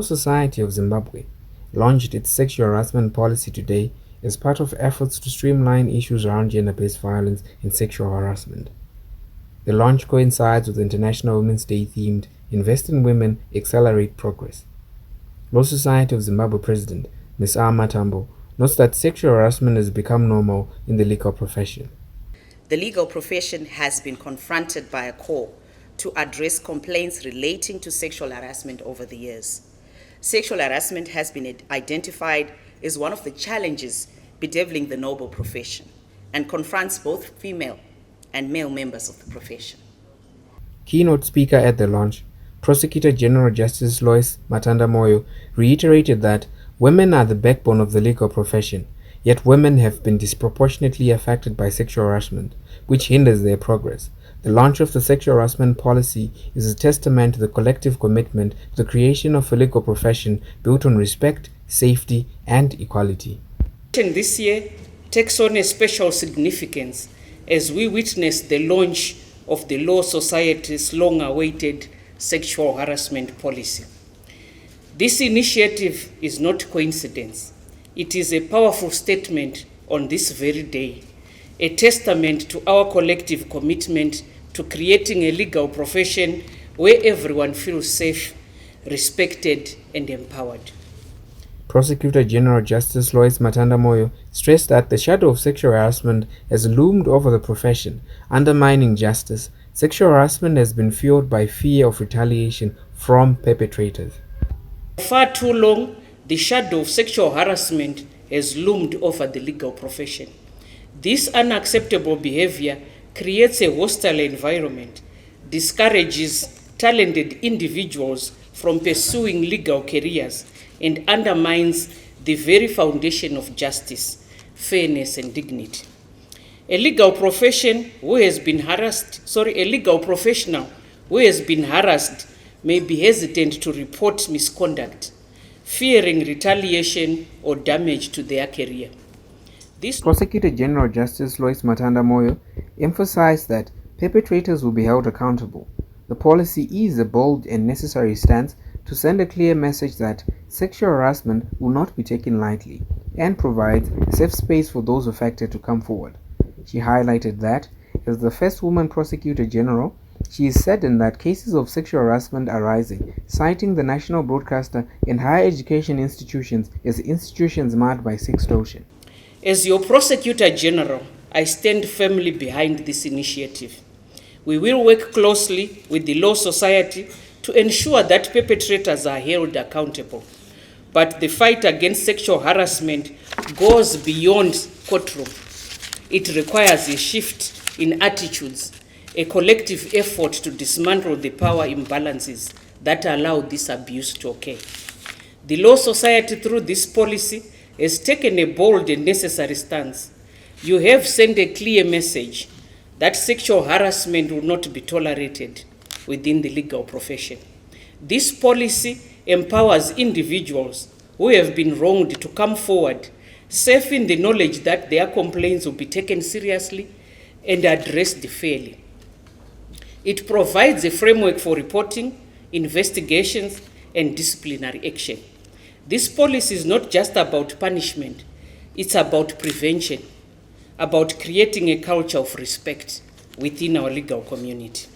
Society of Zimbabwe launched its sexual harassment policy today as part of efforts to streamline issues around gender-based violence and sexual harassment. The launch coincides with International Women's Day themed Invest in Women, Accelerate Progress. Law Society of Zimbabwe President Ms. Ama Tambo notes that sexual harassment has become normal in the legal profession. The legal profession has been confronted by a call to address complaints relating to sexual harassment over the years. Sexual harassment has been identified as one of the challenges bedeviling the noble profession and confronts both female and male members of the profession. Keynote speaker at the launch, Prosecutor General Justice Lois Matanda-Moyo, reiterated that women are the backbone of the legal profession, yet women have been disproportionately affected by sexual harassment, which hinders their progress. The launch of the sexual harassment policy is a testament to the collective commitment to the creation of a legal profession built on respect, safety, and equality. This year takes on a special significance as we witness the launch of the Law Society's long-awaited sexual harassment policy. This initiative is not coincidence. It is a powerful statement on this very day, a testament to our collective commitment to creating a legal profession where everyone feels safe, respected, and empowered. Prosecutor General Justice Lois Matanda-Moyo stressed that the shadow of sexual harassment has loomed over the profession, undermining justice. Sexual harassment has been fueled by fear of retaliation from perpetrators. For far too long, the shadow of sexual harassment has loomed over the legal profession. This unacceptable behavior creates a hostile environment, discourages talented individuals from pursuing legal careers, and undermines the very foundation of justice, fairness, and dignity. A legal professional who has been harassed may be hesitant to report misconduct, fearing retaliation or damage to their career. Prosecutor General Justice Lois Matanda-Moyo emphasized that perpetrators will be held accountable. The policy is a bold and necessary stance to send a clear message that sexual harassment will not be taken lightly and provides a safe space for those affected to come forward. She highlighted that, as the first woman prosecutor general, she is saddened that cases of sexual harassment are rising, citing the national broadcaster and higher education institutions as institutions marred by sextortion. As your prosecutor general, I stand firmly behind this initiative. We will work closely with the Law Society to ensure that perpetrators are held accountable. But the fight against sexual harassment goes beyond courtroom. It requires a shift in attitudes, a collective effort to dismantle the power imbalances that allow this abuse to occur. The Law Society, through this policy, has taken a bold and necessary stance. You have sent a clear message that sexual harassment will not be tolerated within the legal profession. This policy empowers individuals who have been wronged to come forward, safe in the knowledge that their complaints will be taken seriously and addressed fairly. It provides a framework for reporting, investigations, and disciplinary action. This policy is not just about punishment, it's about prevention, about creating a culture of respect within our legal community.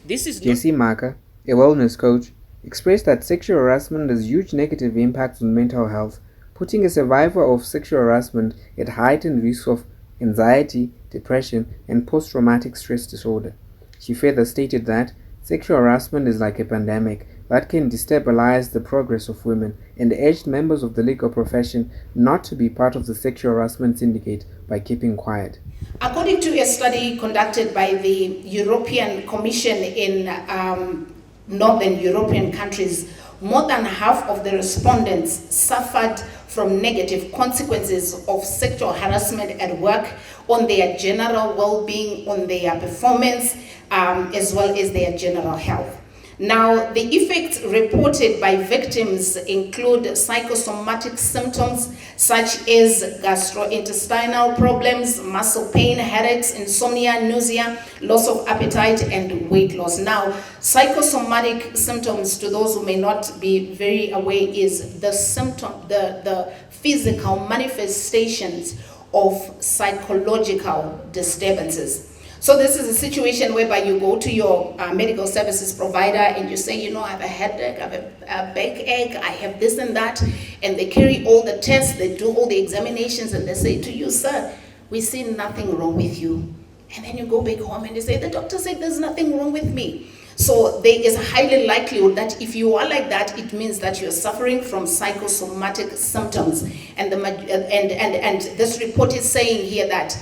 Jessie Maka, a wellness coach, expressed that sexual harassment has huge negative impacts on mental health, putting a survivor of sexual harassment at heightened risk of anxiety, depression, and post-traumatic stress disorder. She further stated that sexual harassment is like a pandemic that can destabilize the progress of women, and urged members of the legal profession not to be part of the sexual harassment syndicate by keeping quiet. According to a study conducted by the European Commission in Northern European countries, more than half of the respondents suffered from negative consequences of sexual harassment at work on their general well-being, on their performance, as well as their general health. Now, the effects reported by victims include psychosomatic symptoms such as gastrointestinal problems, muscle pain, headaches, insomnia, nausea, loss of appetite, and weight loss. Now, psychosomatic symptoms, to those who may not be very aware, is the physical manifestations of psychological disturbances. So this is a situation whereby you go to your medical services provider and you say, I have a headache, I have a backache, I have this and that, and they carry all the tests, they do all the examinations, and they say to you, sir, we see nothing wrong with you. And then you go back home and they say, the doctor said there's nothing wrong with me. So there is a highly likelihood that if you are like that, it means that you're suffering from psychosomatic symptoms. And this report is saying here that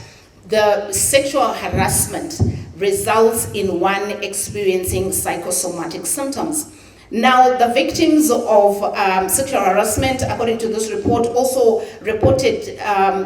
the sexual harassment results in one experiencing psychosomatic symptoms. Now, the victims of sexual harassment, according to this report, also reported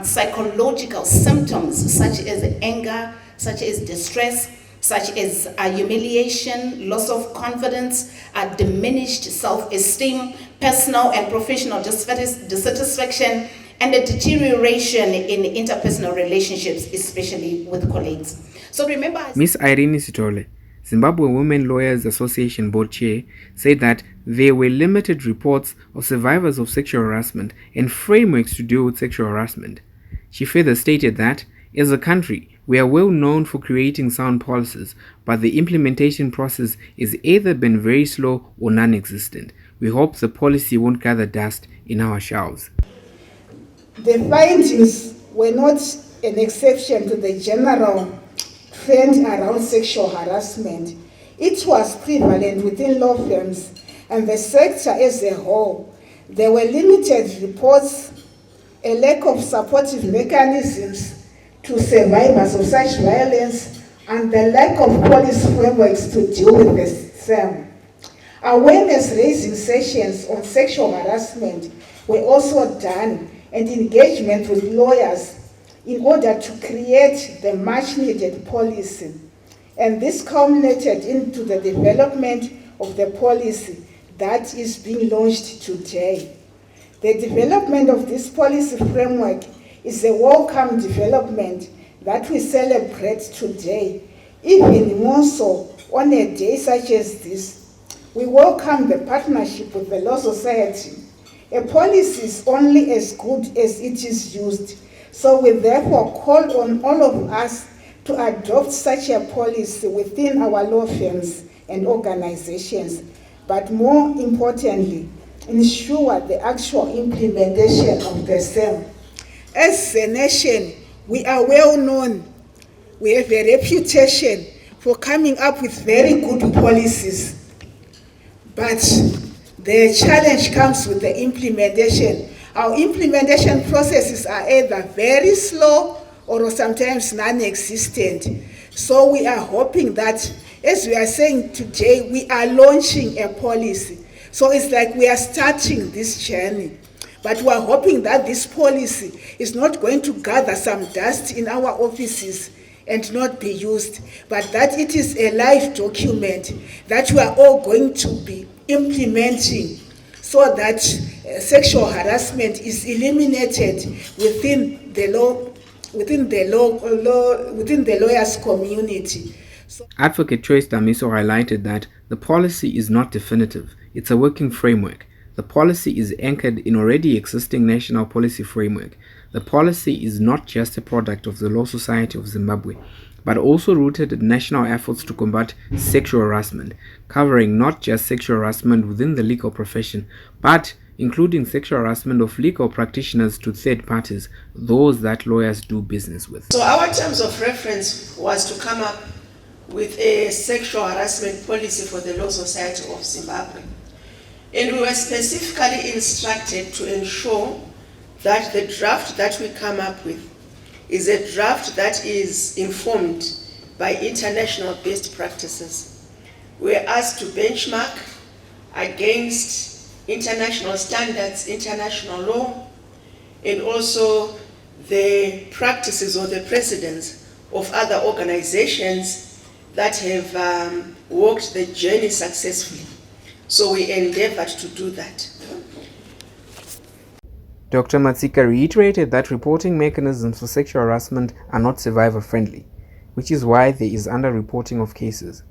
psychological symptoms such as anger, such as distress, such as humiliation, loss of confidence, diminished self-esteem, personal and professional dissatisfaction, and a deterioration in interpersonal relationships, especially with colleagues. So remember, Ms. Irene Sitole, Zimbabwe Women Lawyers Association Board Chair, said that there were limited reports of survivors of sexual harassment and frameworks to deal with sexual harassment. She further stated that, as a country, we are well known for creating sound policies, but the implementation process has either been very slow or non-existent. We hope the policy won't gather dust in our shelves. The findings were not an exception to the general trend around sexual harassment. It was prevalent within law firms and the sector as a whole. There were limited reports, a lack of supportive mechanisms to survivors of such violence, and the lack of policy frameworks to deal with the same. Awareness-raising sessions on sexual harassment were also done, and engagement with lawyers in order to create the much-needed policy. And this culminated into the development of the policy that is being launched today. The development of this policy framework is a welcome development that we celebrate today, even more so on a day such as this. We welcome the partnership with the Law Society. A policy is only as good as it is used, so we therefore call on all of us to adopt such a policy within our law firms and organizations, but more importantly, ensure the actual implementation of the same. As a nation, we are well known. We have a reputation for coming up with very good policies, but the challenge comes with the implementation. Our implementation processes are either very slow or sometimes non-existent. So we are hoping that, as we are saying today, we are launching a policy. So it's like we are starting this journey. But we are hoping that this policy is not going to gather some dust in our offices and not be used, but that it is a live document that we are all going to be implementing so that sexual harassment is eliminated within the lawyers community. Advocate Choice Damiso highlighted that the policy is not definitive, it's a working framework. The policy is anchored in already existing national policy framework. The policy is not just a product of the Law Society of Zimbabwe, but also rooted in national efforts to combat sexual harassment, covering not just sexual harassment within the legal profession, but including sexual harassment of legal practitioners to third parties, those that lawyers do business with. So our terms of reference was to come up with a sexual harassment policy for the Law Society of Zimbabwe. And we were specifically instructed to ensure that the draft that we come up with is a draft that is informed by international best practices. We are asked to benchmark against international standards, international law, and also the practices or the precedents of other organizations that have walked the journey successfully. So we endeavored to do that. Dr. Matsika reiterated that reporting mechanisms for sexual harassment are not survivor-friendly, which is why there is under-reporting of cases.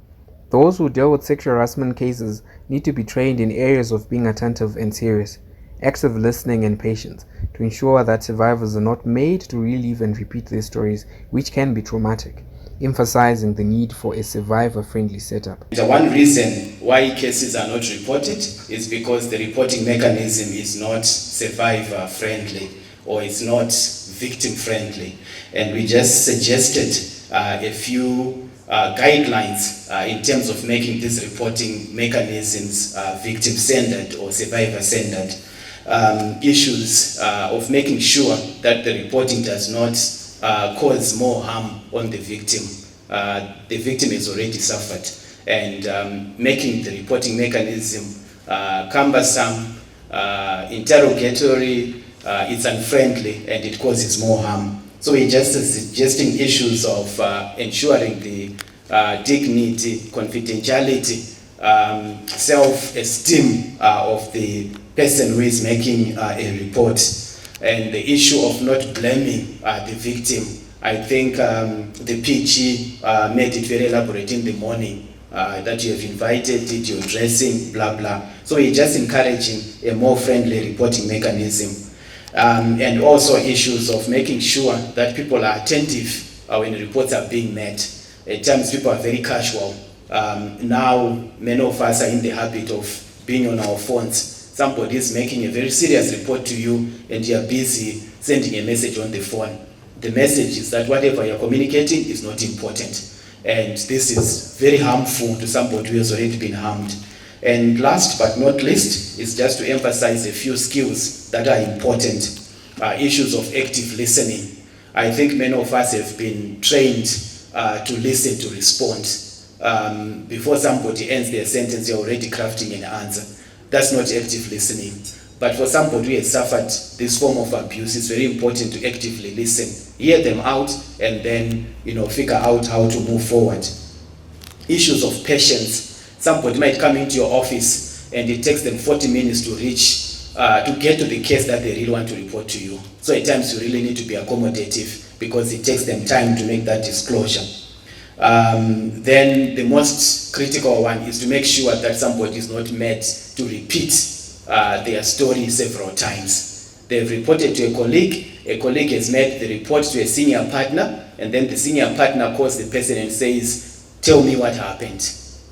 Those who deal with sexual harassment cases need to be trained in areas of being attentive and serious, active listening and patience, to ensure that survivors are not made to relive and repeat their stories, which can be traumatic, emphasizing the need for a survivor-friendly setup. The one reason why cases are not reported is because the reporting mechanism is not survivor-friendly or it's not victim-friendly. And we just suggested a few guidelines in terms of making these reporting mechanisms victim-centered or survivor-centered. Issues of making sure that the reporting does not cause more harm on the victim. The victim has already suffered, and making the reporting mechanism cumbersome, interrogatory, it's unfriendly, and it causes more harm. So we're just suggesting issues of ensuring the dignity, confidentiality, self-esteem of the person who is making a report, and the issue of not blaming the victim. I think the PG made it very elaborate in the morning that you have invited it, you're dressing, blah, blah. So we're just encouraging a more friendly reporting mechanism. And also issues of making sure that people are attentive when reports are being made. At times people are very casual. Now many of us are in the habit of being on our phones. Somebody is making a very serious report to you and you are busy sending a message on the phone. The message is that whatever you're communicating is not important. And this is very harmful to somebody who has already been harmed. And last but not least is just to emphasize a few skills that are important. Issues of active listening. I think many of us have been trained to listen, to respond. Before somebody ends their sentence, you're already crafting an answer. That's not active listening. But for somebody who has suffered this form of abuse, it's very important to actively listen, hear them out, and then figure out how to move forward. Issues of patience. Somebody might come into your office and it takes them 40 minutes to reach, to get to the case that they really want to report to you. So at times you really need to be accommodative because it takes them time to make that disclosure. Then the most critical one is to make sure that somebody is not made to repeat their story several times. They've reported to a colleague has made the report to a senior partner, and then the senior partner calls the person and says, "Tell me what happened."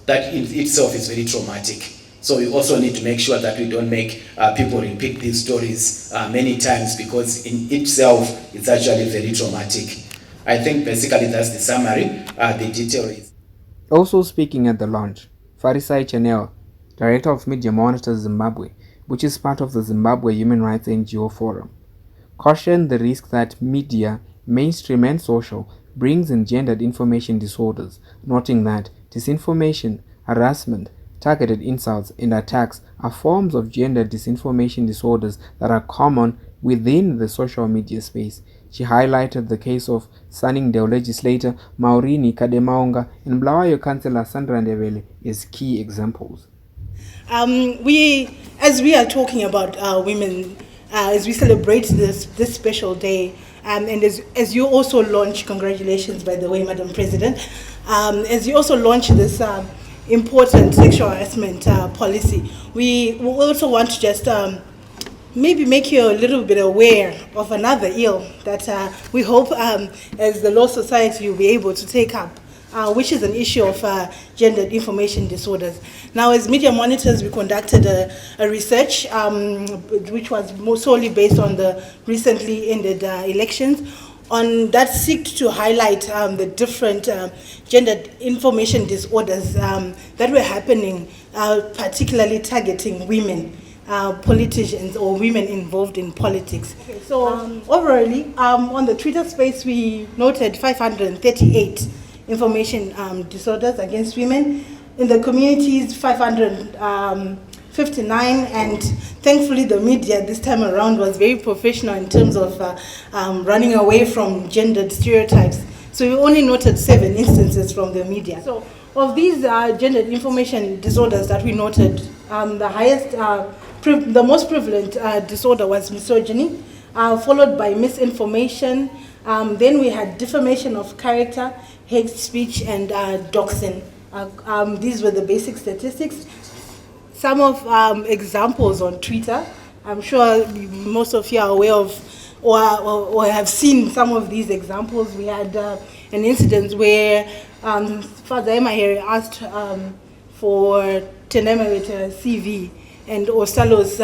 That in itself is very traumatic. So we also need to make sure that we don't make people repeat these stories many times, because in itself it's actually very traumatic. I think basically that's the summary. The detail is. Also speaking at the launch, Farisai Chanel, Director of Media Monitor Zimbabwe, which is part of the Zimbabwe Human Rights NGO Forum, cautioned the risk that media, mainstream and social, brings in gendered information disorders, noting that disinformation, harassment, targeted insults, and attacks are forms of gender disinformation disorders that are common within the social media space. She highlighted the case of Sunningdale legislator Maurini Kademaonga and Bulawayo councillor Sandra Ndebele as key examples. As we are talking about women, as we celebrate this special day, and as you also launch, congratulations by the way, Madam President, as you also launch this important sexual harassment policy, we also want to just maybe make you a little bit aware of another ill that we hope as the Law Society you'll be able to take up, which is an issue of gendered information disorders. Now, as media monitors, we conducted a research which was more solely based on the recently ended elections, on that seeked to highlight the different gendered information disorders that were happening, particularly targeting women, politicians or women involved in politics. Okay, so overall, on the Twitter space, we noted 538 information disorders against women. In the communities, 559, and thankfully the media this time around was very professional in terms of running away from gendered stereotypes. So we only noted 7 instances from the media. So of these gender information disorders that we noted, the most prevalent disorder was misogyny, followed by misinformation. Then we had defamation of character, hate speech, and doxing. These were the basic statistics. Some of examples on Twitter, I'm sure most of you are aware of or have seen some of these examples. We had an incident where Father Harare asked for Tenema with a CV, and Osalos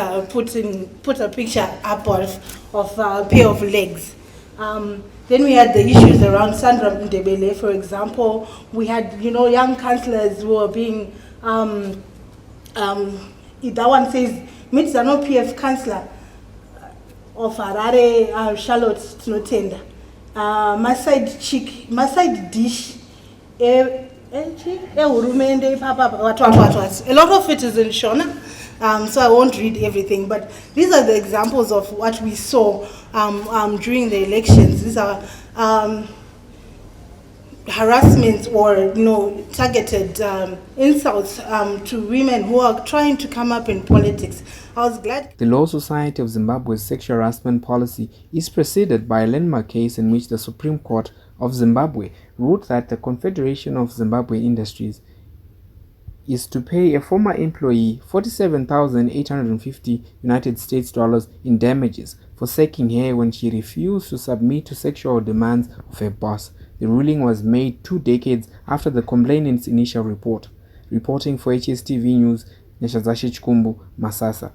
put a picture up of a pair of legs. Then we had the issues around Sandra Ndebele, for example. We had, young councillors who were being, that one says, meets an OPF councillor of Harare, Charlotte Snotenda. My side dish, a lot of it is in Shona, so I won't read everything, but these are the examples of what we saw during the elections. These are harassment or targeted insults to women who are trying to come up in politics. I was glad. The Law Society of Zimbabwe's sexual harassment policy is preceded by a landmark case in which the Supreme Court of Zimbabwe ruled that the Confederation of Zimbabwe Industries is to pay a former employee $47,850 United States in damages for sacking her when she refused to submit to sexual demands of her boss. The ruling was made 2 decades after the complainant's initial report. Reporting for HSTV News, Neshazashi Chikumbu, Masasa.